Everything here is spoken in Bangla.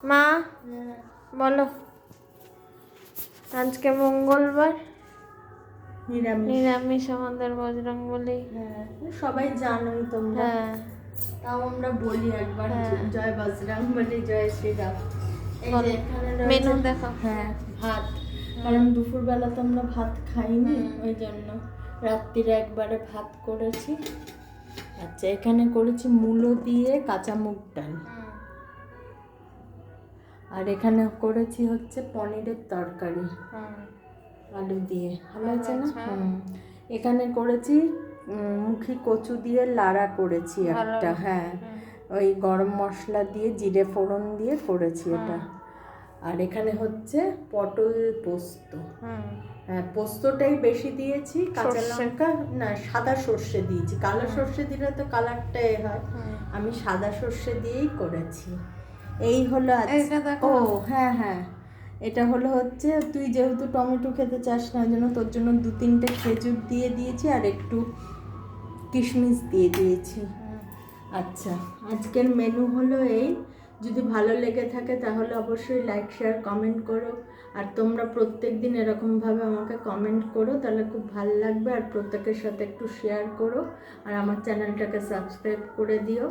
মা বলো, আজকে মঙ্গলবার, নিরামিষ আমাদের বজরংবলী। হ্যাঁ, সবাই জানোই তোমরা। হ্যাঁ, তাও আমরা বলি একবার, জয় বজরংবলী, জয় শ্রীরাম। এই যে এখানে মেনু দেখো। হ্যাঁ, ভাত, কারণ দুপুরবেলা তো আমরা ভাত খাইনি, ওই জন্য রাত্রিরে একবারে ভাত করেছি। আচ্ছা, এখানে করেছি মূলো দিয়ে কাঁচা মুগ ডাল, আর এখানে করেছি হচ্ছে পনিরের তরকারি আলু দিয়ে, ভালো হয়েছে না? এখানে করেছি মুখি কচু দিয়ে লাড়া করেছি একটা, হ্যাঁ, ওই গরম মশলা দিয়ে জিরে ফোড়ন দিয়ে করেছি এটা। আর এখানে হচ্ছে পটল পোস্ত, হ্যাঁ, পোস্তটাই বেশি দিয়েছি, কাঁচা লঙ্কা না সাদা সর্ষে দিয়েছি, কালো সর্ষে দিলে তো কালারটা হয়, আমি সাদা সর্ষে দিয়েই করেছি। এই হলো ও হ্যাঁ হ্যাঁ, এটা হলো হচ্ছে, তুই যেহেতু টমেটো খেতে চাস না, ওই জন্য তোর জন্য 2-3টে খেজুর দিয়ে দিয়েছি আর একটু কিশমিশ দিয়ে দিয়েছি। আচ্ছা, আজকের মেনু হলো এই। যদি ভালো লেগে থাকে তাহলে অবশ্যই লাইক শেয়ার কমেন্ট করো, আর তোমরা প্রত্যেক দিন এরকমভাবে আমাকে কমেন্ট করো, তাহলে খুব ভালো লাগবে। আর প্রত্যেকের সাথে একটু শেয়ার করো, আর আমার চ্যানেলটাকে সাবস্ক্রাইব করে দিও।